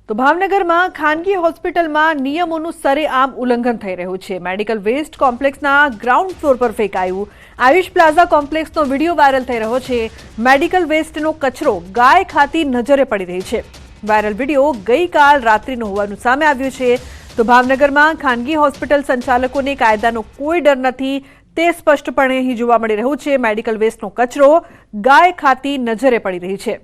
તો ભાવનગરમાં ખાનગી હોસ્પિટલમાં નિયમોનું સરેઆમ ઉલ્લંઘન થઈ રહ્યું છે। મેડિકલ વેસ્ટ કોમ્પ્લેક્સના ગ્રાઉન્ડ ફ્લોર પર ફેંકાયું। આયુષ પ્લાઝા કોમ્પ્લેક્સનો વિડીયો વાયરલ થઈ રહ્યો છે। મેડિકલ વેસ્ટનો કચરો ગાય ખાતી નજરે પડી રહી છે। વાયરલ વિડીયો ગઈકાલ રાત્રિનો હોવાનું સામે આવ્યું છે। તો ભાવનગરમાં ખાનગી હોસ્પિટલ સંચાલકોને કાયદાનો કોઈ ડર નથી તે સ્પષ્ટપણે અહીં જોવા મળી રહ્યું છે। મેડિકલ વેસ્ટનો કચરો ગાય ખાતી નજરે પડી રહી છે।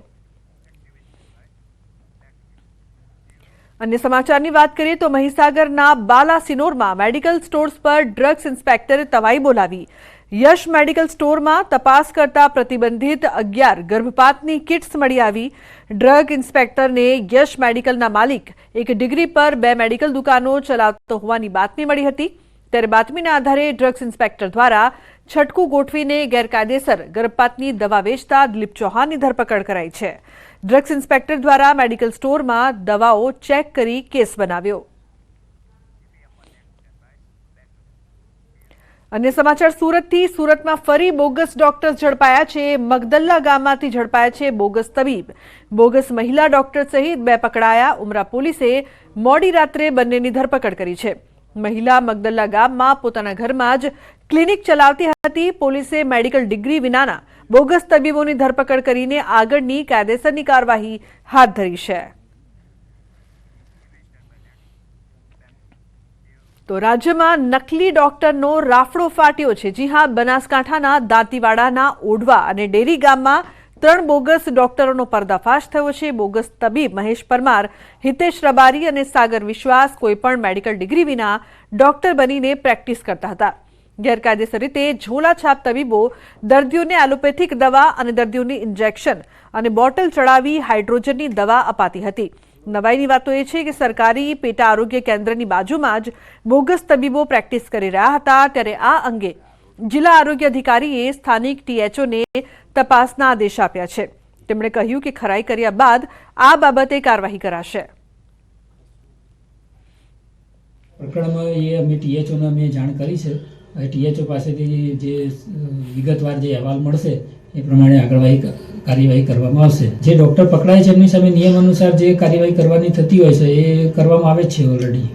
अन्य समाचार की बात करिए तो મહીસાગરના બાલાસિનોરમાં મેડિકल स्टोर्स पर ड्रग्स इंस्पेक्टरे तवाई बोलावी। यश मेडिकल स्टोर में तपास करता प्रतिबंधित 11 गर्भपातनी किट्स मળી આવી। ड्रग इंस्पेक्टर ने यश मेडिकल मालिक एक डिग्री पर 2 मेडिकल दुकानों चलावतो होवानी बातमी मળી હતી। ત્યારે બાતમીના આધારે ડ્રગ્સ ઇન્સ્પેક્ટર દ્વારા છટકું ગોઠવીને ગેરકાયદેસર ગર્ભપાતની દવા વેચતા દિલીપ ચૌહાણની ધરપકડ કરાઈ છે। ડ્રગ્સ ઇન્સ્પેક્ટર દ્વારા મેડિકલ સ્ટોરમાં દવાઓ ચેક કરી કેસ બનાવ્યો। अन्य समाचार सूरतथी सूरतમાં ફરી બોગસ ડોક્ટર્સ ઝડપાયા છે। મગદલ્લા ગામમાંથી ઝડપાયા છે બોગસ તબીબ। બોગસ મહિલા ડોક્ટર સહિત 2 પકડાયા। ઉમરા પોલીસે મોડી રાત્રે બંનેની ધરપકડ કરી છે। મહિલા મગદલ્લા ગામમાં પોતાના ઘરમાં જ ક્લિનિક ચલાવતી હતી। પોલીસે મેડિકલ ડિગ્રી વિનાના બોગસ તબીબોની ધરપકડ કરીને આગળની કાયદેસરની કાર્યવાહી હાથ ધરી છે। तो राज्य में नकली डॉक्टर नो राफड़ो फाट्यो छे। जी हाँ, बनासकांठाना दांतीवाड़ाना ओढवा अने डेरी गाम में 3 बोगस डॉक्टरों पर्दाफाश थयो छे। बोगस तबीब महेश परमार, हितेश रबारी और सागर विश्वास कोईपण मेडिकल डिग्री विना डॉक्टर बनीने प्रेक्टिस करता था। गैरकायदेसर रीते झोलाछाप तबीबो दर्दीओने एलोपेथिक दवा और दर्दीओने इंजेक्शन और बोटल चढ़ावी हाइड्रोजननी दवा अपाती हती। नवाईनी वातो ए छे के सरकारी पेटा आरोग्य केन्द्रनी बाजुमां ज बोगस तबीबो प्रेक्टिस करी रह्या हता। त्यारे आ अंगे जिला आरोग्य अधिकारीए स्थानिक टीएचओ ने तपासना आदेश आप्या छे। તેમણે કહ્યું કે ખરાઈ કર્યા બાદ આ બાબતે કાર્યવાહી કરાશે। પ્રકરણમાં એ અમે ટીએચઓને અમે જાણ કરી છે। ટીએચઓ પાસેથી જે વિગતવાર જે અહેવાલ મળશે એ પ્રમાણે કાર્યવાહી કરવામાં આવશે। જે ડોક્ટર પકડાય છે એમની સામે નિયમ અનુસાર જે કાર્યવાહી કરવાની થતી હોય છે એ કરવામાં આવે છે ઓલરેડી।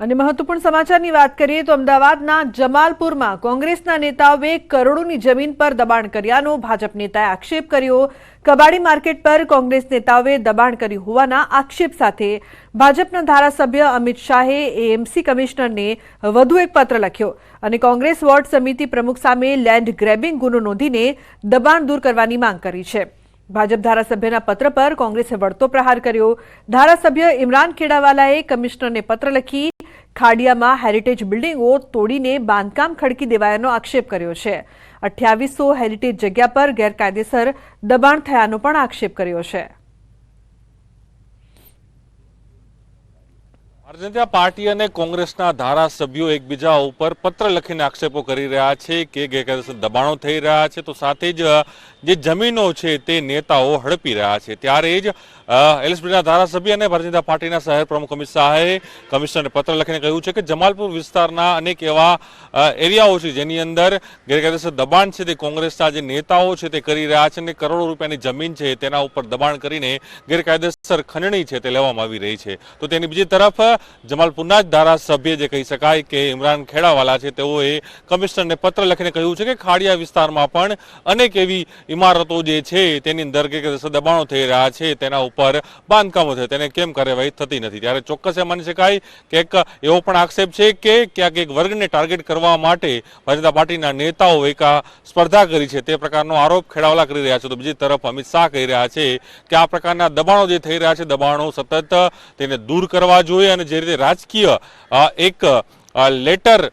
અને મહત્વપૂર્ણ સમાચારની વાત કરીએ તો અમદાવાદના જમાલપુરમાં કોંગ્રેસના નેતાઓએ કરોડોની જમીન પર દબાણ કર્યાનો ભાજપ નેતાએ આક્ષેપ કર્યો। કબાડી માર્કેટ પર કોંગ્રેસ નેતાઓએ દબાણ કર્યું હોવાના આક્ષેપ સાથે ભાજપના ધારાસભ્ય અમિત શાહે એએમસી કમિશનરને વધુ એક પત્ર લખ્યો અને કોંગ્રેસ વોર્ડ સમિતિ પ્રમુખ સામે લેન્ડ ગ્રેબિંગ ગુનો નોંધીને દબાણ દૂર કરવાની માંગ કરી છે। भाजप धारासभ्यना पत्र पर कांग्रेसे वळतो प्रहार कर्यो। धारासभ्य इमरान खेड़ावालाए कमिश्नर ने पत्र लखी खाडिया में हेरिटेज बिल्डिंगो तोड़ीने बांधकाम खड़की देवायानो आक्षेप कर्यो छे। 2800 हेरिटेज जग्या पर गैरकायदेसर दबाण थयानो पण आक्षेप कर्यो छे। भारतीय जनता पार्टी और कोंग्रेसना धारासभ्यो एकबीजा पर पत्र लखीने आक्षेपो करी रह्या छे के गैरकायदेसर दबाणो थई रह्या छे। तो साथे ज जे जमीनो छे ते नेताओ हड़पी रह्या छे। त्यारे ज एलएसपीना धारासभ्य और भारतीय जनता पार्टीना शहर प्रमुख अमित शाहे कमिश्नरने पत्र लखीने कह्युं छे के जमालपुर विस्तारना अनेक एवा एरियाओ छे जेनी अंदर गैरकायदेसर दबाण छे ते कोंग्रेसना जे नेताओ छे ते करी रह्या छे। करोड़ों रूपियानी जमीन छे तेना उपर दबाण करीने गैरकायदेसर खंडणी छे ते लेवामां आवी रही छे। तो तेनी बीजी तरफ जमालपुरना धारासभ्य जे कही शकाय के इमरान खेड़ावाला छे तेओए कमिश्नरने पत्र लखीने कह्युं छे के खाडिया विस्तारमां पण अनेक एवी इमारतो जे छे तेनी अंदर गैरकायदेसर दबाणो थई रह्या छे तेना उपर बांधकामो थया तेने केम कार्यवाही थती नथी। त्यारे चोक्कस मानी शकाय के एक एवो पण आक्षेप छे के क्यांक एक वर्गने टार्गेट करवा माटे भारतीय जनता पार्टीना नेताओ एक स्पर्धा करी छे ते प्रकारनो आरोप खेड़ावाला करी रह्या छे। तो बीजी तरफ अमित शाह कही रह्या छे के आ प्रकारना दबाणो जे थई रह्या छे दबाणो सतत तेने दूर करवा जोईए अने जे रीते राजकीय एक लेटर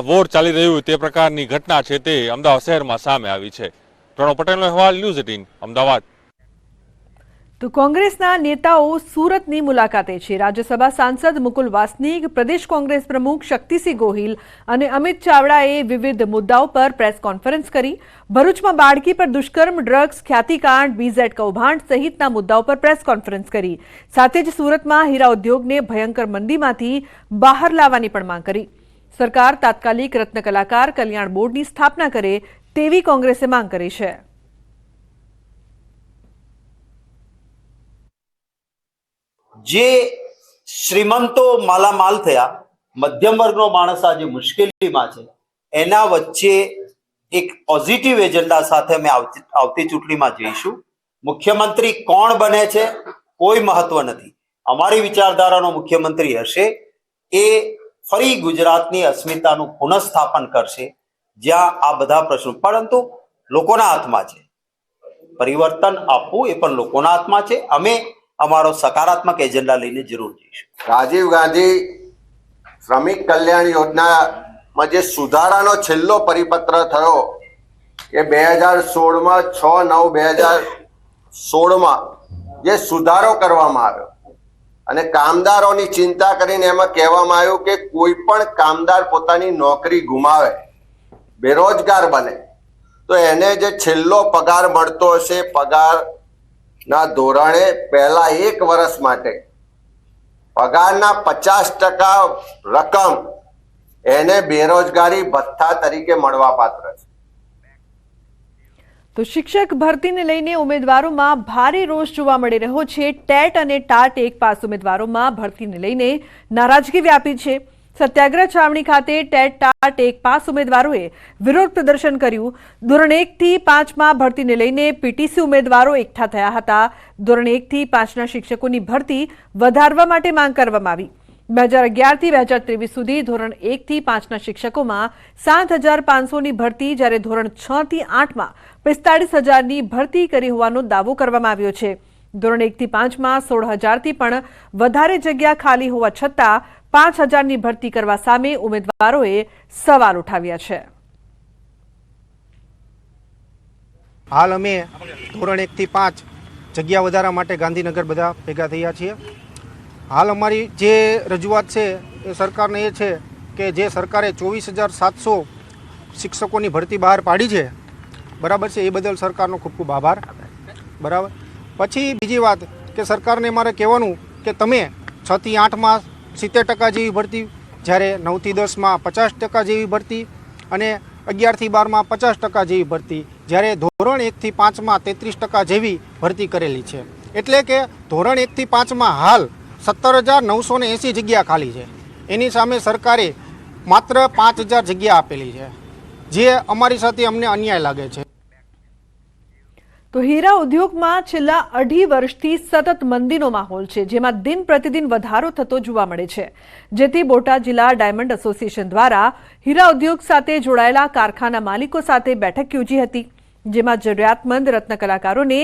वोर चाली रह्युं ते प्रकारनी घटना छे ते अमदावाद शहेरमां सामे आवी छे। प्रणव पटेलनो अहेवाल न्यूज़ 18 अमदावाद। तो कांग्रेसना नेताओ सूरतनी मुलाकाते छे। राज्यसभा सांसद मुकुल वासनिक, प्रदेश कांग्रेस प्रमुख शक्तिसिंह गोहिल और अमित चावड़ाए विविध मुद्दाओं पर प्रेस कॉन्फ्रेंस करी। भरूचमां बाळकी पर दुष्कर्म, ड्रग्स, ख्यातिकांड, बीजेड कौभांड सहितना मुद्दाओं पर प्रेस कॉन्फ्रेंस करी। साथे ज सूरतमां हीरा उद्योगने भयंकर मंदीमांथी बहार लाववानी पण मांग करी। सरकार तात्कालिक रत्न कलाकार कल्याण बोर्डनी स्थापना करे तेवी कांग्रेसे मांग करी छे। જે શ્રીમંતો માલામાલ થયા, મધ્યમ વર્ગનો માણસ આજે મુશ્કેલીમાં છે, એના વચ્ચે એક પોઝિટિવ એજન્ડા સાથે અમે આવતી ચૂંટણીમાં જઈશું. મુખ્યમંત્રી કોણ બને છે કોઈ મહત્વ નથી. અમારી વિચારધારાનો મુખ્યમંત્રી હશે એ ફરી ગુજરાતની અસ્મિતાનું પુનઃસ્થાપન કરશે, જ્યાં આ બધા પ્રશ્નો, પરંતુ લોકોના હાથમાં છે. પરિવર્તન આપવું એ પણ લોકોના હાથમાં છે. અમે અમારો સકારાત્મક એજન્ડા લઈને જરૂર જઈશું. રાજીવ ગાંધી શ્રમિક કલ્યાણ યોજનામાં જે સુધારાનો છેલ્લો પરિપત્ર થયો એ 2016માં 6/9/2016માં જે સુધારો કરવામાં આવ્યો અને કામદારોની ચિંતા કરીને એમાં કહેવામાં આવ્યું કે કોઈ પણ કામદાર પોતાની નોકરી ગુમાવે, બેરોજગાર બને, તો એને જે છેલ્લો પગાર મળતો હશે પગારના ધોરણે પહેલા 1 વર્ષ માટે પગારના 50% રકમ એને બેરોજગારી ભથ્થા તરીકે મળવાપાત્ર છે. તો શિક્ષક ભરતીને લઈને ઉમેદવારોમાં ભારે રોષ જોવા મળી રહ્યો છે. ટેટ અને ટાટ એક પાસ ઉમેદવારોમાં ભરતીને લઈને નારાજગી વ્યાપી છે. સત્યાગ્રહ છાવણી ખાતે ટેટ ટાટ એક પાસ ઉમેદવારોએ વિરોધ પ્રદર્શન કર્યું. ધોરણ 1 થી 5માં ભરતીને લઈને પીટીસી ઉમેદવારો એકઠા થયા હતા. ધોરણ 1 થી 5ના શિક્ષકોની ભરતી વધારવા માટે માંગ કરવામાં આવી. 2011 થી 2023 સુધી ધોરણ 1 થી 5ના શિક્ષકોમાં 7,500ની ભરતી, જ્યારે ધોરણ 6 થી 8માં 45,000ની ભરતી કરી હોવાનો દાવો કરવામાં આવ્યો છે. ધોરણ 1 થી 5માં 16,000થી પણ વધારે જગ્યા ખાલી હોવા છતાં 5,000ની ભરતી કરવા સામે ઉમેદવારોએ સવાલ ઉઠાવ્યા છે. હાલ અમે ધોરણ 1 થી 5 જગ્યા વધારા માટે ગાંધીનગર બધા ભેગા થયા છીએ. હાલ અમારી જે રજૂઆત છે એ સરકારને એ છે કે જે સરકારે 24,700 શિક્ષકોની ભરતી બહાર પાડી છે, બરાબર છે, એ બદલ સરકારનો ખૂબ ખૂબ આભાર. બરાબર. પછી બીજી વાત કે સરકારને મારે કહેવાનું કે તમે 6 થી 8માં 70% જેવી ભરતી, જ્યારે 9 થી 10માં 50% જેવી ભરતી અને 11 થી 12માં 50% જેવી ભરતી, જ્યારે ધોરણ 1 થી 5માં 33% જેવી ભરતી કરેલી છે. એટલે કે ધોરણ 1 થી 5માં હાલ 17,980 જગ્યા ખાલી છે. એની સામે સરકારે માત્ર 5,000 જગ્યા આપેલી છે, જે અમારી સાથે અમને અન્યાય લાગે છે. તો હીરા ઉદ્યોગમાં છેલ્લા 2.5 વર્ષથી સતત મંદીનો માહોલ છે, જેમાં દિન પ્રતિદિન વધારો થતો જોવા મળે છે. જેથી બોટાદ જિલ્લા ડાયમંડ એસોસિએશન દ્વારા હીરા ઉદ્યોગ સાથે જોડાયેલા કારખાના માલિકો સાથે બેઠક યોજી હતી, જેમાં જરૂરિયાતમંદ રત્ન કલાકારોને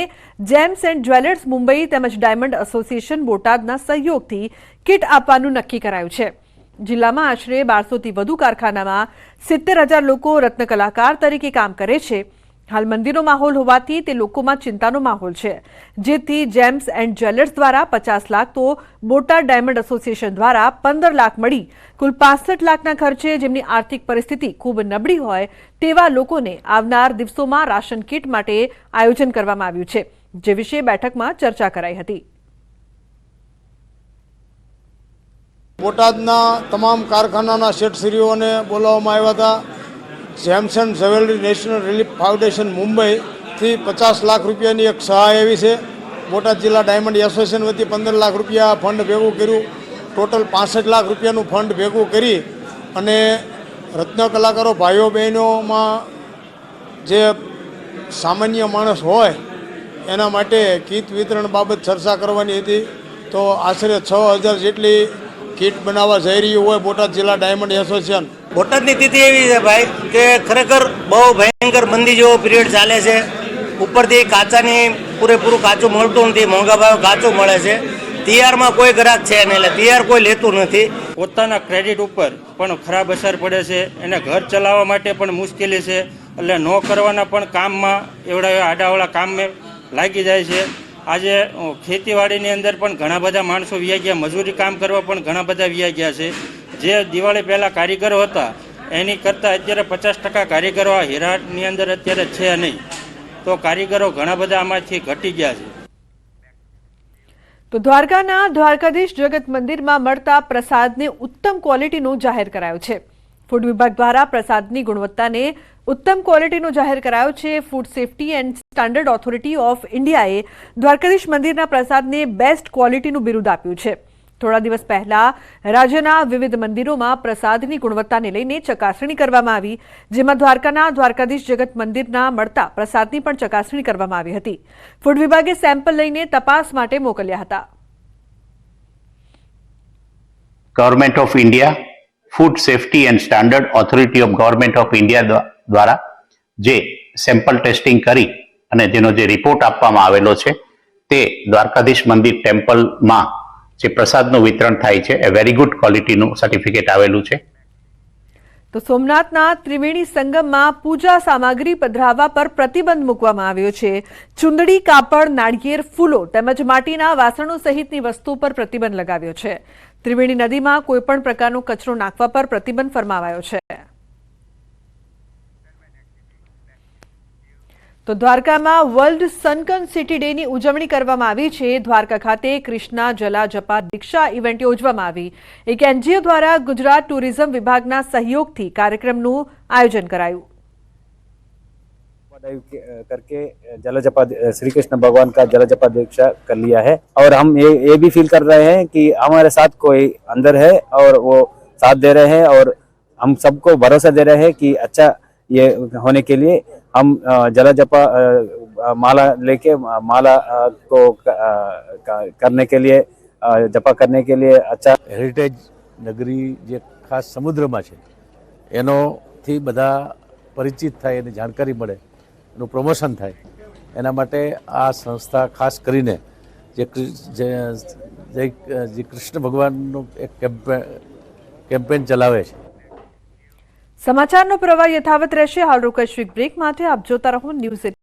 જેમ્સ એન્ડ જ્વેલર્સ મુંબઈ તેમજ ડાયમંડ એસોસિએશન બોટાદના સહયોગથી કિટ આપવાનું નક્કી કરાયું છે. જિલ્લામાં આશરે 1200થી વધુ કારખાનામાં 70,000 લોકો રત્ન કલાકાર તરીકે કામ કરે છે. હાલ મંદીનો માહોલ હોવાથી તે લોકોમાં ચિંતાનો માહોલ છે, જેથી જેમ્સ એન્ડ જ્વેલર્સ દ્વારા 50 લાખ તો બોટાદ ડાયમંડ એસોસિએશન દ્વારા 15 લાખ મળી કુલ 65 લાખના ખર્ચે જેમની આર્થિક પરિસ્થિતિ ખૂબ નબળી હોય તેવા લોકોને આવનાર દિવસોમાં રાશન કીટ માટે આયોજન કરવામાં આવ્યું છે, જે વિશે બેઠકમાં ચર્ચા કરાઈ હતી. બોટાદના તમામ કારખાનાના શેઠશ્રીઓને બોલાવવામાં આવ્યા હતા. Gems and jewellery national relief foundation મુંબઈથી 50 લાખ રૂપિયાની એક સહાય આવી છે. બોટાદ જિલ્લા ડાયમંડ એસોસિએશન વતી 15 લાખ રૂપિયા ફંડ ભેગું કર્યું. ટોટલ 65 લાખ રૂપિયાનું ફંડ ભેગું કરી અને રત્ન કલાકારો ભાઈઓ બહેનોમાં જે સામાન્ય માણસ હોય એના માટે કીટ વિતરણ બાબત ચર્ચા કરવાની હતી. તો આશરે 6,000 જેટલી કીટ બનાવવા જઈ રહ્યું હોય બોટાદ જિલ્લા ડાયમંડ એસોસિએશન. બોટાદની સ્થિતિ એવી છે ભાઈ કે ખરેખર બહુ ભયંકર મંદી જેવો પિરિયડ ચાલે છે. ઉપરથી કાચાની પૂરેપૂરું કાચું મળતું નથી, મોંઘા ભાવે કાચું મળે છે. તૈયારમાં કોઈ ગ્રાહક છે નહીં, એટલે તૈયાર કોઈ લેતું નથી. પોતાના ક્રેડિટ ઉપર પણ ખરાબ અસર પડે છે, એને ઘર ચલાવવા માટે પણ મુશ્કેલી છે. એટલે ન કરવાના પણ કામમાં એવડા આડાવાળા કામમાં લાગી જાય છે. આજે ખેતીવાડીની અંદર પણ ઘણા બધા માણસો વ્યાઈ ગયા, મજૂરી કામ કરવા પણ ઘણા બધા વ્યાઈ ગયા છે. જે દિવાળી પહેલાં કારીગરો હતા એની કરતાં અત્યારે 50% કારીગરો આ હીરાની અંદર અત્યારે છે નહીં. તો કારીગરો ઘણા બધા આમાંથી ઘટી ગયા છે. તો દ્વારકાના દ્વારકાધીશ જગત મંદિરમાં મળતા પ્રસાદને ઉત્તમ ક્વોલિટીનું જાહેર કરાયું છે. ફૂડ વિભાગ દ્વારા પ્રસાદની ગુણવત્તાને ઉત્તમ ક્વોલિટીનો જાહેર કરાયો છે. Food safety and standard authority of ઇન્ડિયાએ દ્વારકાધીશ મંદિરના પ્રસાદને બેસ્ટ ક્વોલિટીનું બિરુદ આપ્યું છે. થોડા દિવસ પહેલા રાજ્યના વિવિધ મંદિરોમાં પ્રસાદની ગુણવત્તાને લઈને ચકાસણી કરવામાં આવી, જેમાં દ્વારકાના દ્વારકાધીશ જગત મંદિરના મળતા પ્રસાદની પણ ચકાસણી કરવામાં આવી હતી. ફૂડ વિભાગે સેમ્પલ લઈને તપાસ માટે મોકલ્યા હતા. Government of India food safety and standard authority of government of India દ્વારા જે સેમ્પલ ટેસ્ટિંગ કરી અને જેનો જે રિપોર્ટ આપવામાં આવેલો છે તે દ્વારકાધીશ મંદિર ટેમ્પલમાં જે પ્રસાદનું વિતરણ થાય છે એ વેરી ગુડ ક્વોલિટીનું સર્ટિફિકેટ આવેલું છે. તો સોમનાથના ત્રિવેણી સંગમમાં પૂજા સામગ્રી પધરાવવા પર પ્રતિબંધ મૂકવામાં આવ્યો છે. ચુંદડી, કાપડ, નાળિયેર, ફૂલો તેમજ માટીના વાસણો સહિતની વસ્તુઓ પર પ્રતિબંધ લગાવ્યો છે. ત્રિવેણી નદીમાં કોઈપણ પ્રકારનો કચરો નાખવા પર પ્રતિબંધ ફરમાવાયો છે. તો દ્વારકામાં વર્લ્ડ સનકન સિટી ડેની ઉજવણી કરવામાં આવી છે. દ્વારકા ખાતે કૃષ્ણા જલા જપા દીક્ષા ઇવેન્ટ યોજવામાં આવી. એક એનજીઓ દ્વારા ગુજરાત ટુરિઝમ વિભાગના સહયોગથી કાર્યક્રમનું આયોજન કરાયું. करके जल जपा श्री कृष्ण भगवान का जल जपा दीक्षा कर लिया है और हम ये भी फील कर रहे हैं कि हमारे साथ कोई अंदर है और वो साथ दे रहे हैं और हम सबको भरोसा दे रहे हैं कि अच्छा ये होने के लिए हम जल जपा माला लेके माला को करने के लिए जपा करने के लिए अच्छा હેરિટેજ નગરી જે ખાસ સમુદ્રમાં છે એનોથી બધા પરિચિત થાય, એની જાણકારી મળે, એનું પ્રમોશન થાય, એના માટે આ સંસ્થા ખાસ કરીને જે કૃષ્ણ ભગવાનનું એક કેમ્પેન ચલાવે છે. સમાચારનો પ્રવાહ યથાવત રહેશે. હાલ રોકાઈશું એક બ્રેક માટે. આપ જોતા રહો ન્યૂઝ.